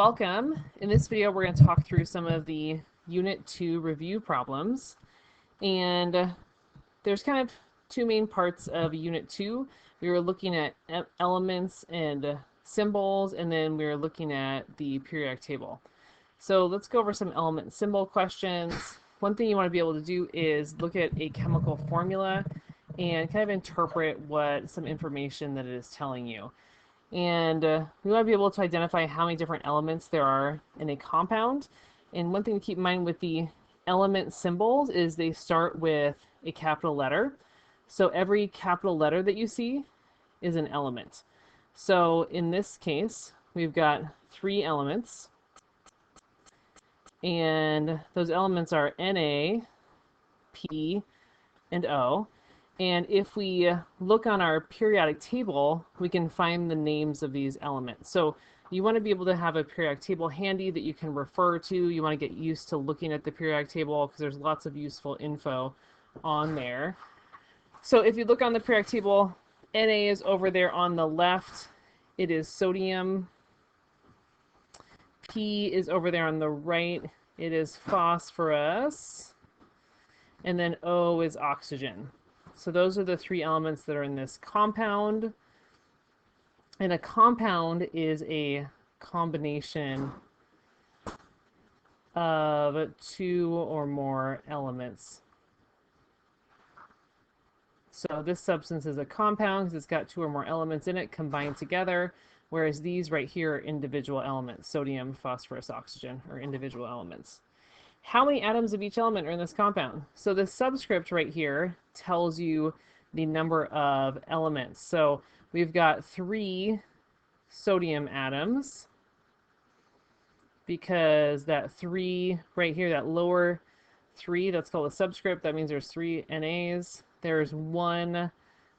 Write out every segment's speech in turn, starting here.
Welcome. In this video, we're going to talk through some of the Unit 2 review problems. And there's kind of two main parts of Unit 2. We were looking at elements and symbols, and then we were looking at the periodic table. So let's go over some element and symbol questions. One thing you want to be able to do is look at a chemical formula and kind of interpret what some information that it is telling you. And we want to be able to identify how many different elements there are in a compound. And one thing to keep in mind with the element symbols is they start with a capital letter. So every capital letter that you see is an element. So in this case, we've got 3 elements. And those elements are Na, P, and O. And if we look on our periodic table, we can find the names of these elements. So you want to be able to have a periodic table handy that you can refer to. You want to get used to looking at the periodic table because there's lots of useful info on there. So if you look on the periodic table, Na is over there on the left. It is sodium. P is over there on the right. It is phosphorus. And then O is oxygen. So those are the 3 elements that are in this compound. And a compound is a combination of 2 or more elements. So this substance is a compound because it's got 2 or more elements in it combined together, whereas these right here are individual elements. Sodium, phosphorus, oxygen are individual elements. How many atoms of each element are in this compound? So the subscript right here tells you the number of elements. So we've got 3 sodium atoms because that 3 right here, that lower 3, that's called a subscript. That means there's 3 NAs. There's 1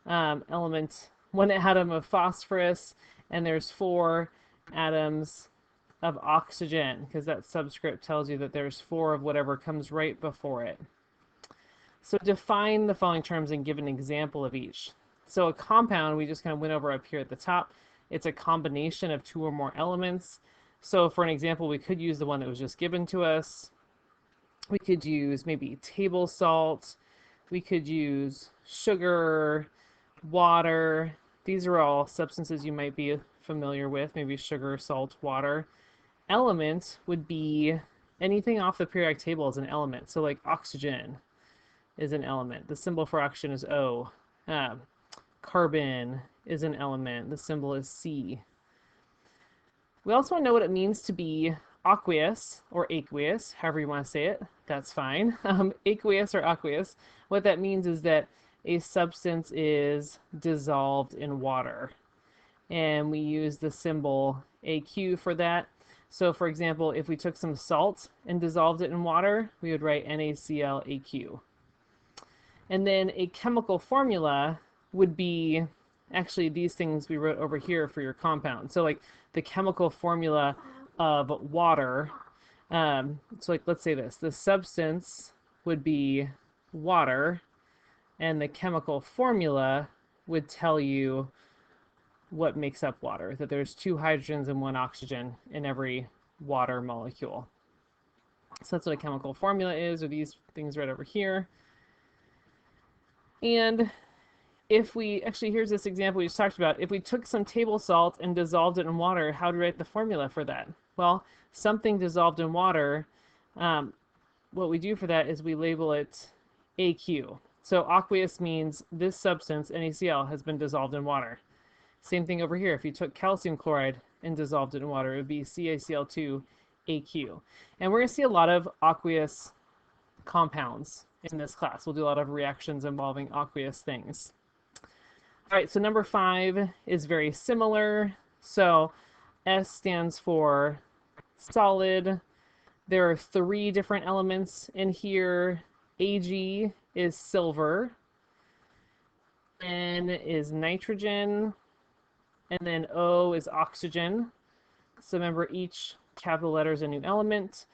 element, 1 atom of phosphorus, and there's 4 atoms of oxygen, because that subscript tells you that there's 4 of whatever comes right before it. So define the following terms and give an example of each. So a compound, we just kind of went over up here at the top. It's a combination of 2 or more elements. So for an example, we could use the one that was just given to us. We could use maybe table salt. We could use sugar, water. These are all substances you might be familiar with, maybe sugar, salt, water. Element would be anything off the periodic table as an element. So like oxygen is an element. The symbol for oxygen is O. Carbon is an element. The symbol is C. We also want to know what it means to be aqueous or aqueous, however you want to say it. That's fine. Aqueous or aqueous. What that means is that a substance is dissolved in water. And we use the symbol AQ for that. So for example, if we took some salt and dissolved it in water, we would write NaClAQ. And then a chemical formula would be actually these things we wrote over here for your compound. So like the chemical formula of water. So like let's say this, the substance would be water, and the chemical formula would tell you what makes up water, that there's 2 hydrogens and 1 oxygen in every water molecule. So that's what a chemical formula is, or these things right over here. And if we, actually here's this example we just talked about, if we took some table salt and dissolved it in water, how do we write the formula for that? Well, something dissolved in water, what we do for that is we label it AQ. So aqueous means this substance, NaCl, has been dissolved in water. Same thing over here. If you took calcium chloride and dissolved it in water, it would be CaCl2AQ. And we're going to see a lot of aqueous compounds in this class. We'll do a lot of reactions involving aqueous things. All right, so number 5 is very similar. So S stands for solid. There are 3 different elements in here. Ag is silver. N is nitrogen. And then O is oxygen. So remember, each capital letter is a new element.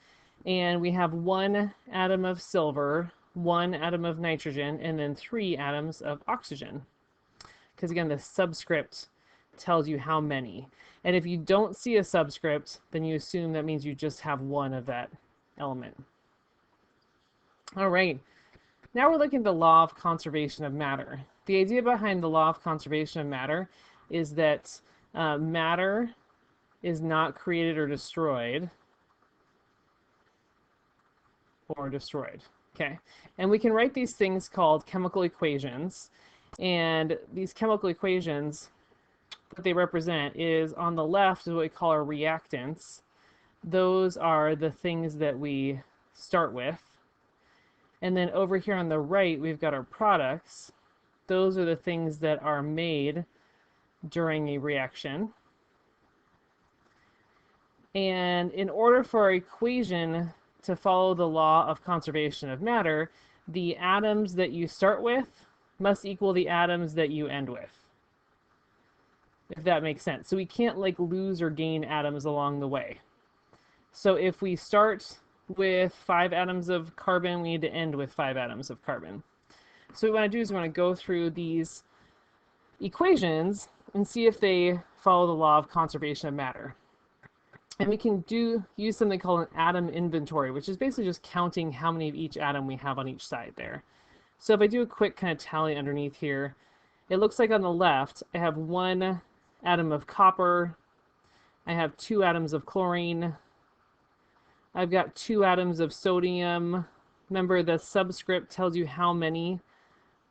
And we have 1 atom of silver, 1 atom of nitrogen, and then 3 atoms of oxygen. Because again, the subscript tells you how many. And if you don't see a subscript, then you assume that means you just have one of that element. All right, now we're looking at the law of conservation of matter. The idea behind the law of conservation of matter is that matter is not created or destroyed. Okay, and we can write these things called chemical equations. And these chemical equations, what they represent is on the left is what we call our reactants. Those are the things that we start with. And then over here on the right, we've got our products. Those are the things that are made during a reaction. And in order for our equation to follow the law of conservation of matter, the atoms that you start with must equal the atoms that you end with, if that makes sense. So we can't like lose or gain atoms along the way. So if we start with 5 atoms of carbon, we need to end with 5 atoms of carbon. So what we want to do is we want to go through these equations and see if they follow the law of conservation of matter. And we can use something called an atom inventory, which is basically just counting how many of each atom we have on each side there. So if I do a quick kind of tally underneath here, it looks like on the left, I have 1 atom of copper, I have 2 atoms of chlorine, I've got 2 atoms of sodium. Remember, the subscript tells you how many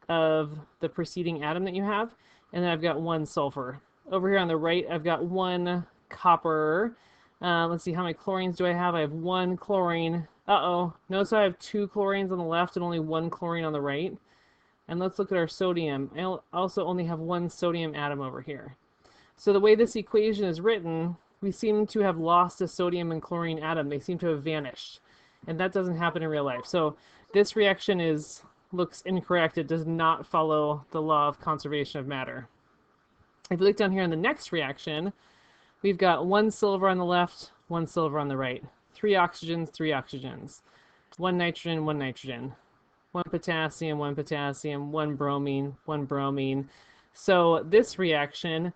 of the preceding atom that you have, and then I've got 1 sulfur. Over here on the right, I've got 1 copper. Let's see, how many chlorines do I have? I have 1 chlorine. Notice I have 2 chlorines on the left and only 1 chlorine on the right. And let's look at our sodium. I also only have 1 sodium atom over here. So the way this equation is written, we seem to have lost a sodium and chlorine atom. They seem to have vanished. And that doesn't happen in real life. So this reaction looks incorrect. It does not follow the law of conservation of matter. If you look down here in the next reaction, we've got 1 silver on the left, 1 silver on the right. 3 oxygens, 3 oxygens. 1 nitrogen, 1 nitrogen. 1 potassium, 1 potassium, 1 bromine, 1 bromine. So this reaction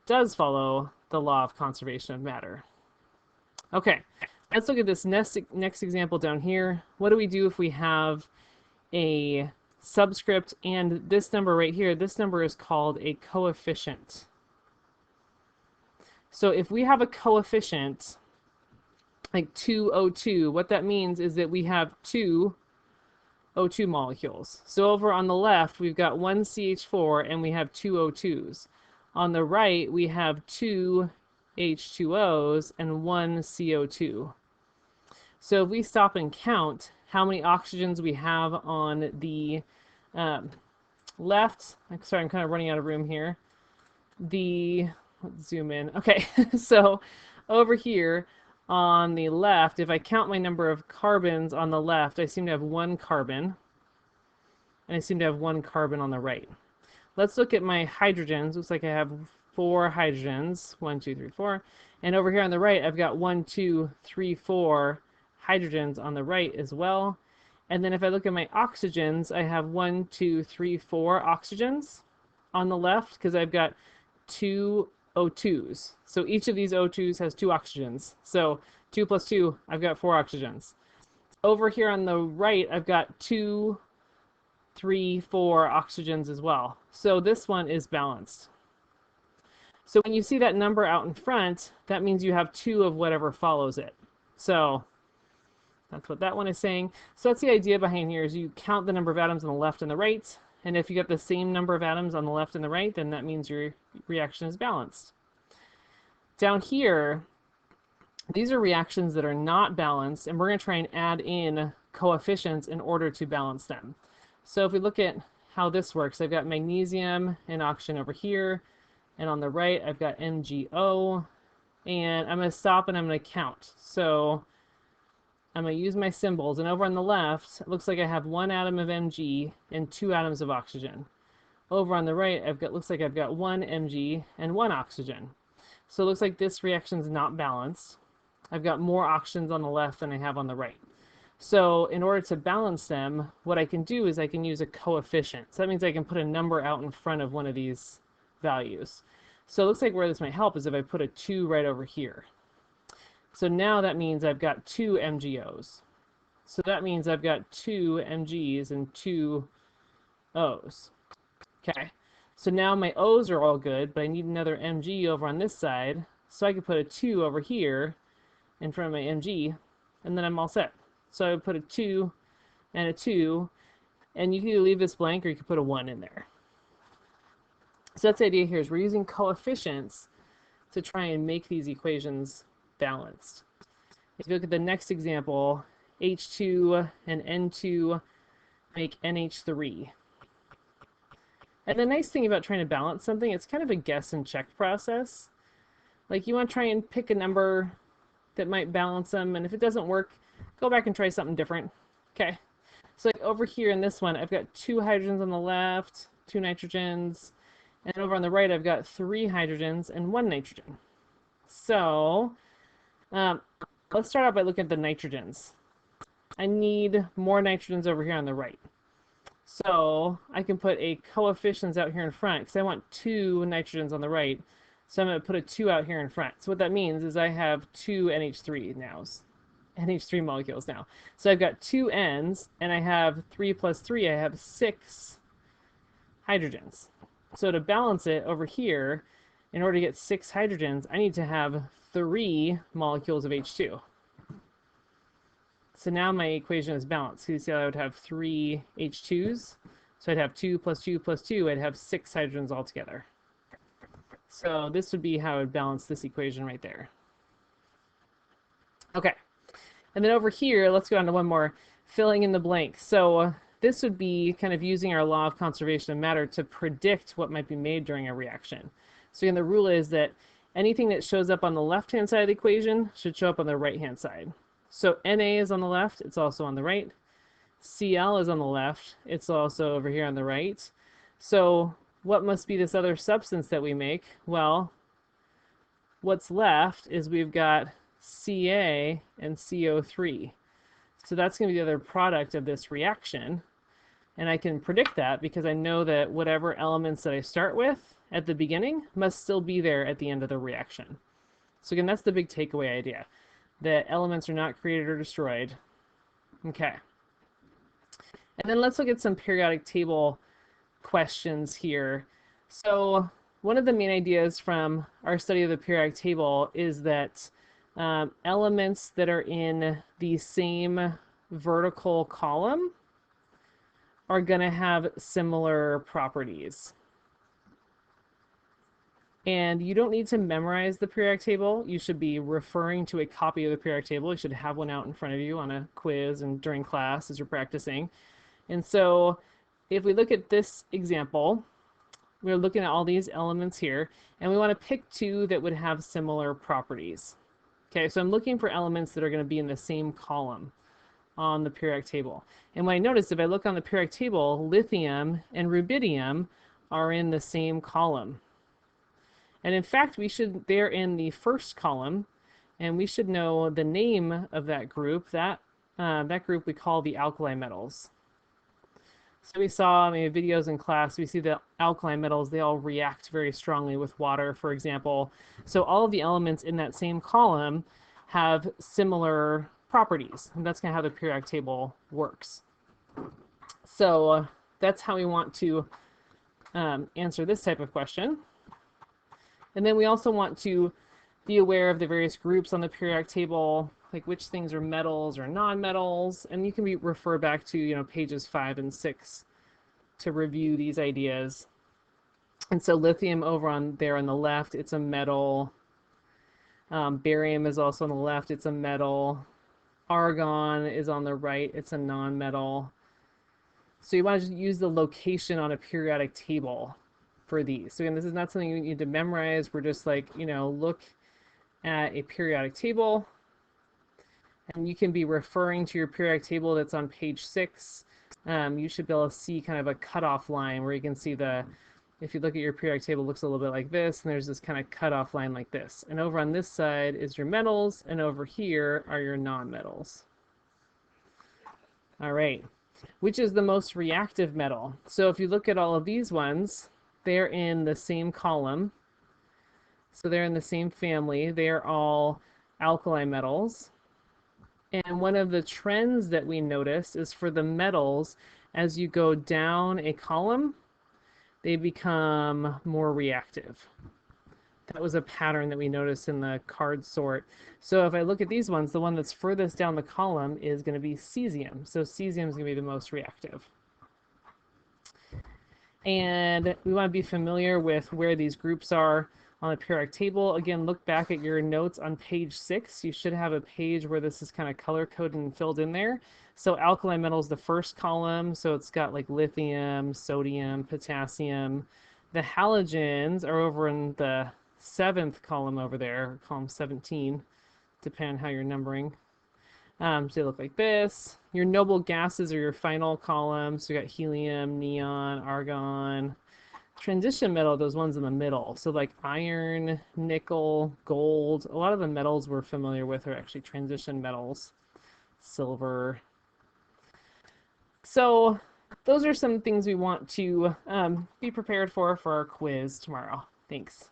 does follow the law of conservation of matter. Okay, let's look at this next example down here. What do we do if we have a subscript and this number right here? This number is called a coefficient. So if we have a coefficient like 2O2, what that means is that we have 2 O2 molecules. So over on the left, we've got 1 CH4 and we have 2 O2s. On the right, we have 2 H2Os and 1 CO2. So if we stop and count how many oxygens we have on the left, sorry, I'm kind of running out of room here. Let's zoom in. Okay, so over here on the left, if I count my number of carbons on the left, I seem to have 1 carbon, and I seem to have 1 carbon on the right. Let's look at my hydrogens. Looks like I have 4 hydrogens. 1, 2, 3, 4. And over here on the right, I've got 1, 2, 3, 4 hydrogens on the right as well. And then if I look at my oxygens, I have 1, 2, 3, 4 oxygens on the left because I've got 2 O2s. So each of these O2s has 2 oxygens. So 2 plus 2, I've got 4 oxygens. Over here on the right, I've got 2, 3, 4 oxygens as well. So this one is balanced. So when you see that number out in front, that means you have 2 of whatever follows it. So that's what that one is saying. So that's the idea behind here is you count the number of atoms on the left and the right. And if you get the same number of atoms on the left and the right, then that means your reaction is balanced. Down here, these are reactions that are not balanced, and we're going to try and add in coefficients in order to balance them. So if we look at how this works, I've got magnesium and oxygen over here, and on the right, I've got MgO, and I'm going to stop and I'm going to count. So I'm going to use my symbols, and over on the left, it looks like I have 1 atom of Mg and 2 atoms of oxygen. Over on the right, looks like I've got 1 Mg and 1 oxygen. So it looks like this reaction is not balanced. I've got more oxygens on the left than I have on the right. So in order to balance them, what I can do is I can use a coefficient. So that means I can put a number out in front of one of these values. So it looks like where this might help is if I put a 2 right over here. So now that means I've got 2 MgOs. So that means I've got 2 Mgs and 2 Os. Okay, so now my O's are all good, but I need another Mg over on this side. So I could put a 2 over here in front of my Mg, and then I'm all set. So I would put a 2 and a 2, and you can either leave this blank or you can put a 1 in there. So that's the idea here, is we're using coefficients to try and make these equations balanced. If you look at the next example, H2 and N2 make NH3. And the nice thing about trying to balance something, it's kind of a guess and check process. Like you want to try and pick a number that might balance them, and if it doesn't work, go back and try something different. Okay, so like over here in this one, I've got 2 hydrogens on the left, 2 nitrogens, and over on the right, I've got 3 hydrogens and 1 nitrogen. So let's start out by looking at the nitrogens. I need more nitrogens over here on the right. So I can put a coefficients out here in front because I want 2 nitrogens on the right. So I'm going to put a 2 out here in front. So what that means is I have 2 NH3 now, NH3 molecules now. So I've got 2 N's, and I have 3 plus 3, I have 6 hydrogens. So to balance it over here, in order to get 6 hydrogens, I need to have 3 molecules of H2. So now my equation is balanced. So you see I would have 3 H2s. So I'd have 2 plus 2 plus 2. I'd have 6 hydrogens altogether. So this would be how I would balance this equation right there. Okay. And then over here, let's go on to one more, filling in the blank. So this would be kind of using our law of conservation of matter to predict what might be made during a reaction. So again, the rule is that anything that shows up on the left-hand side of the equation should show up on the right-hand side. So Na is on the left, it's also on the right. Cl is on the left, it's also over here on the right. So what must be this other substance that we make? Well, what's left is we've got Ca and CO3. So that's going to be the other product of this reaction. And I can predict that because I know that whatever elements that I start with at the beginning must still be there at the end of the reaction. So again, that's the big takeaway idea, that elements are not created or destroyed. Okay. And then let's look at some periodic table questions here. So one of the main ideas from our study of the periodic table is that elements that are in the same vertical column are going to have similar properties. And you don't need to memorize the periodic table. You should be referring to a copy of the periodic table. You should have one out in front of you on a quiz and during class as you're practicing. And so if we look at this example, we're looking at all these elements here, and we want to pick 2 that would have similar properties. Okay, so I'm looking for elements that are going to be in the same column on the periodic table. And what I notice, if I look on the periodic table, lithium and rubidium are in the same column. And in fact, they're in the first column, and we should know the name of that group. That group we call the alkali metals. So we saw maybe videos in class, we see the alkali metals, they all react very strongly with water, for example. So all of the elements in that same column have similar properties, and that's kind of how the periodic table works. So that's how we want to answer this type of question. And then we also want to be aware of the various groups on the periodic table, like which things are metals or non-metals, and you can refer back to pages 5 and 6 to review these ideas. And so lithium over on there on the left, it's a metal. Barium is also on the left, it's a metal. Argon is on the right, it's a non-metal. So you want to just use the location on a periodic table for these. So again, this is not something you need to memorize. We're just like, look at a periodic table, and you can be referring to your periodic table that's on page 6. You should be able to see kind of a cutoff line where you can see if you look at your periodic table, it looks a little bit like this, and there's this kind of cutoff line like this. And over on this side is your metals, and over here are your non-metals. All right, which is the most reactive metal? So if you look at all of these ones, they're in the same column. So they're in the same family. They are all alkali metals. And one of the trends that we notice is for the metals, as you go down a column, they become more reactive. That was a pattern that we noticed in the card sort. So if I look at these ones, the one that's furthest down the column is going to be cesium. So cesium is going to be the most reactive. And we want to be familiar with where these groups are on the periodic table. Again, look back at your notes on page 6. You should have a page where this is kind of color-coded and filled in there. So alkali metals, the first column, so it's got like lithium, sodium, potassium. The halogens are over in the 7th column over there, column 17, depending on how you're numbering. So they look like this. Your noble gases are your final column. So you got helium, neon, argon. Transition metal, those ones in the middle. So like iron, nickel, gold. A lot of the metals we're familiar with are actually transition metals. Silver. So those are some things we want to be prepared for our quiz tomorrow. Thanks.